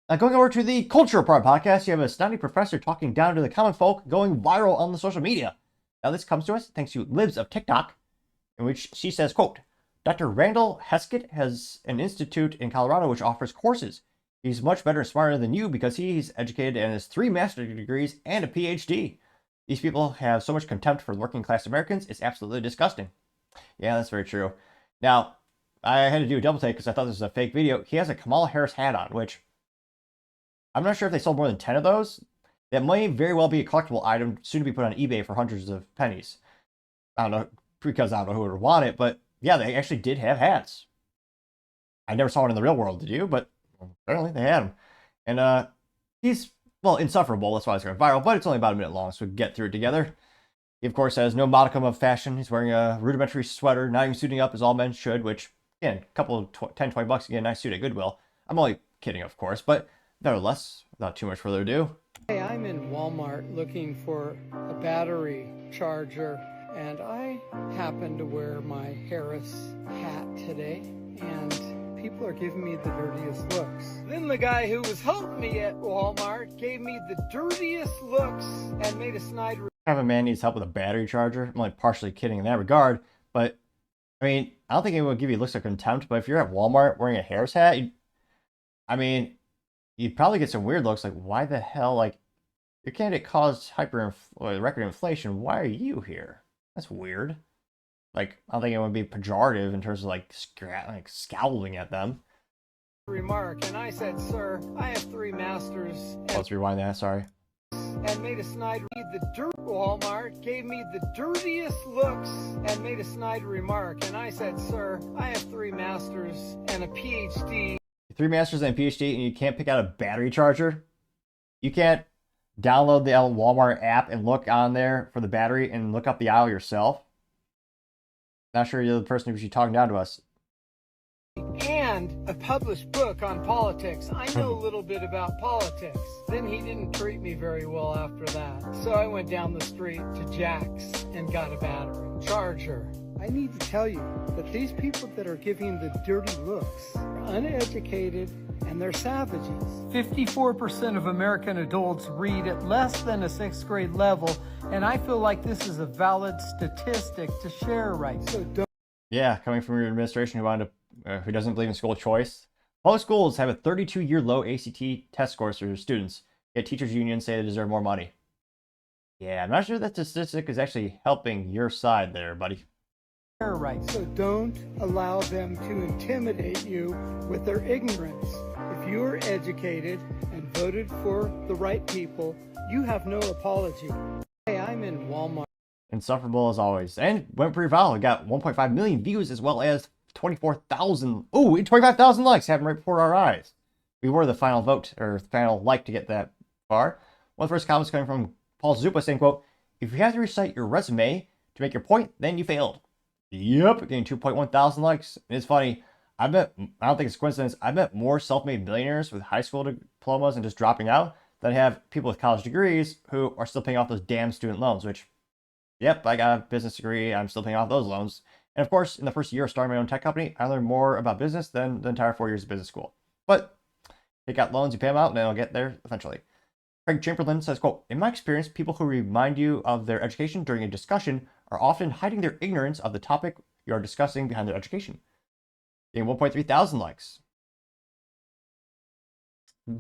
Going over to the Culture Part podcast, you have a snotty professor talking down to the common folk going viral on the social media. Now, this comes to us thanks to Libs of TikTok, in which she says, quote, Dr. Randall Heskett has an institute in Colorado which offers courses. He's much better and smarter than you because he's educated and has 3 master's degrees and a PhD. These people have so much contempt for working class Americans, it's absolutely disgusting. Yeah, that's very true. Now, I had to do a double take because I thought this was a fake video. He has a Kamala Harris hat on, which I'm not sure if they sold more than 10 of those. That may very well be a collectible item soon to be put on eBay for hundreds of pennies. I don't know, because I don't know who would want it, but yeah, they actually did have hats. I never saw one in the real world, did you? But apparently they had them. And he's, well, insufferable. That's why it's going viral, but it's only about a minute long, so we can get through it together. He, of course, has no modicum of fashion. He's wearing a rudimentary sweater, not even suiting up as all men should, which, again, a couple of 10, 20 bucks to get a nice suit at Goodwill. I'm only kidding, of course, but nevertheless, without too much further ado. Hey, I'm in Walmart looking for a battery charger, and I happen to wear my Harris hat today, and people are giving me the dirtiest looks. Then the guy who was helping me at Walmart gave me the dirtiest looks and made a snide Have a man needs help with a battery charger. I'm only partially kidding in that regard, but I mean, I don't think anyone would give you looks of contempt, but if you're at Walmart wearing a Harris hat, you'd probably get some weird looks like, why the hell, like, your candidate caused record inflation. Why are you here? That's weird. Like, I don't think it would be pejorative in terms of like scowling at them. remark, and I said, "Sir, I have 3 masters." Let's rewind that, sorry. And made a snide Walmart gave me the dirtiest looks and made a snide remark, and I said, "Sir, I have 3 masters and a PhD." 3 masters and a PhD, and you can't pick out a battery charger? You can't download the Walmart app and look on there for the battery and look up the aisle yourself? Not sure you're the person who should be talking down to us. And a published book on politics. I know a little bit about politics. Then he didn't treat me very well after that. So I went down the street to Jack's and got a battery charger. I need to tell you that these people that are giving the dirty looks are uneducated and they're savages. 54% of American adults read at less than a 6th grade level, and I feel like this is a valid statistic to share right now. So don't. Yeah, coming from your administration who doesn't believe in school choice. Public schools have a 32-year low ACT test scores for their students, yet teachers' unions say they deserve more money. Yeah, I'm not sure that statistic is actually helping your side there, buddy. Right. So don't allow them to intimidate you with their ignorance. If you are educated and voted for the right people, you have no apology. Hey, I'm in Walmart. Insufferable as always. And went pretty viral. It got 1.5 million views as well as 24,000. Ooh, 25,000 likes happened right before our eyes. We were the final vote, or final like to get that far. One of the first comments coming from Paul Zupa saying, quote, "If you have to recite your resume to make your point, then you failed." Yep, getting 2.1 thousand likes. And it's funny, I don't think it's a coincidence, I met more self-made millionaires with high school diplomas and just dropping out than I have people with college degrees who are still paying off those damn student loans, which, yep, I got a business degree, I'm still paying off those loans. And of course, in the first year of starting my own tech company, I learned more about business than the entire 4 years of business school. But take out loans, you pay them out, and I'll get there eventually. Craig Chamberlain says, quote, "In my experience, people who remind you of their education during a discussion are often hiding their ignorance of the topic you are discussing behind their education." Getting 1.3 thousand likes.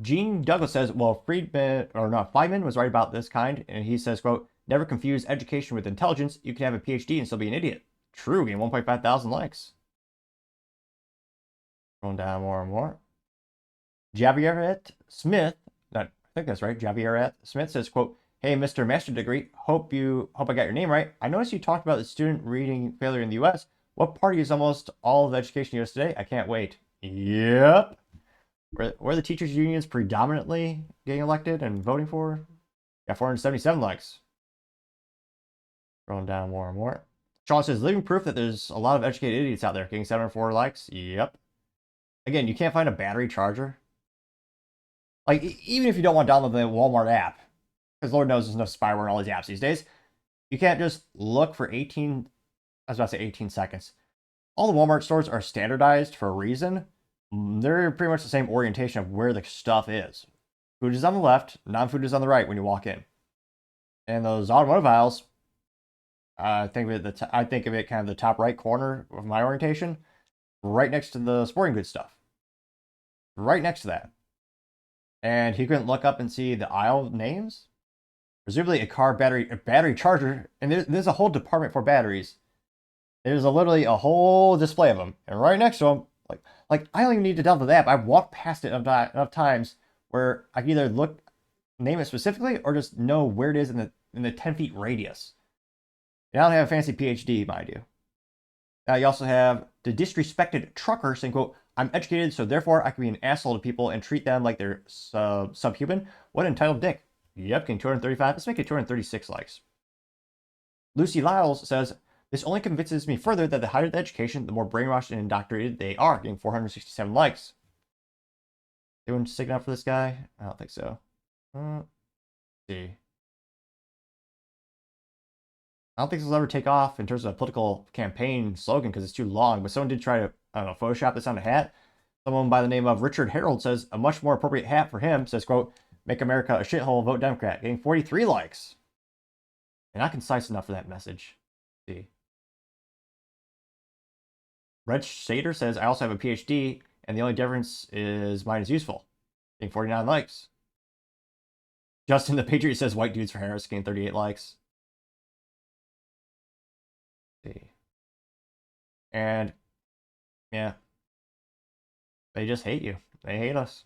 Gene Douglas says, well, Feynman was right about this kind, and he says, quote, "Never confuse education with intelligence. You can have a PhD and still be an idiot." True, getting 1.5 thousand likes. Going down more and more. Javierette Smith, I think that's right, Javierette Smith says, quote, "Hey, Mr. Master Degree, hope I got your name right. I noticed you talked about the student reading failure in the U.S. What party is almost all of the education U.S. today? I can't wait." Yep. Where the teachers' unions predominantly getting elected and voting for? Got 477 likes. Scrolling down more and more. Sean says, "Living proof that there's a lot of educated idiots out there." Getting 704 likes. Yep. Again, you can't find a battery charger. Like, even if you don't want to download the Walmart app, because Lord knows there's enough spyware in all these apps these days, you can't just look for 18 seconds. All the Walmart stores are standardized for a reason. they're pretty much the same orientation of where the stuff is. Food is on the left, non-food is on the right when you walk in. And those automotive aisles, I think of it kind of the top right corner of my orientation, right next to the sporting goods stuff. Right next to that. And he couldn't look up and see the aisle names. Presumably a battery charger, and there's a whole department for batteries. There's literally a whole display of them, and right next to them, like I don't even need to download the app. I've walked past it enough times where I can either name it specifically, or just know where it is in the 10 feet radius. And I don't have a fancy PhD, mind you. Now you also have the disrespected trucker saying, quote, "I'm educated, so therefore I can be an asshole to people and treat them like they're subhuman. What an entitled dick." Yep, getting 235. Let's make it 236 likes. Lucy Lyles says, "This only convinces me further that the higher the education, the more brainwashed and indoctrinated they are," getting 467 likes. Anyone sticking up for this guy? I don't think so. Let's see. I don't think this will ever take off in terms of a political campaign slogan because it's too long, but someone did try to, I don't know, Photoshop this on a hat. Someone by the name of Richard Harold says, "A much more appropriate hat for him," says, quote, "Make America a shithole, vote Democrat," getting 43 likes. And not concise enough for that message. Let's see. Red Shader says, "I also have a PhD, and the only difference is mine is useful," getting 49 likes. Justin the Patriot says, "White dudes for Harris," getting 38 likes. Let's see. And yeah, they just hate you. They hate us.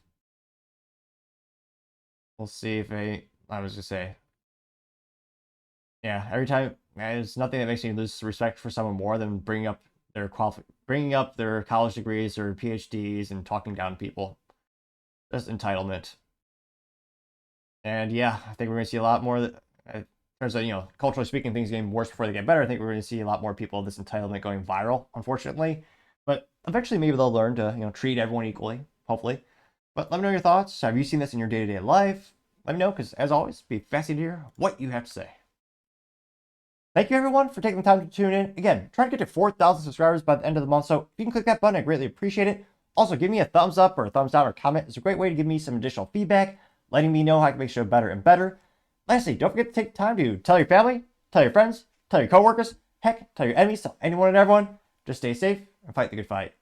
We'll see if I was gonna say, yeah, every time, there's nothing that makes me lose respect for someone more than bringing up their college degrees or PhDs and talking down to people. Just entitlement. And yeah, I think we're going to see a lot more in terms of, culturally speaking, things getting worse before they get better. I think we're going to see a lot more people of this entitlement going viral, unfortunately. But eventually, maybe they'll learn to, treat everyone equally, hopefully. But let me know your thoughts. Have you seen this in your day-to-day life? Let me know, because as always, be fascinated to hear what you have to say. Thank you, everyone, for taking the time to tune in. Again, trying to get to 4,000 subscribers by the end of the month, so if you can click that button, I greatly appreciate it. Also, give me a thumbs up or a thumbs down or comment. It's a great way to give me some additional feedback, letting me know how I can make the show better and better. Lastly, don't forget to take time to tell your family, tell your friends, tell your coworkers, heck, tell your enemies, tell anyone and everyone. Just stay safe and fight the good fight.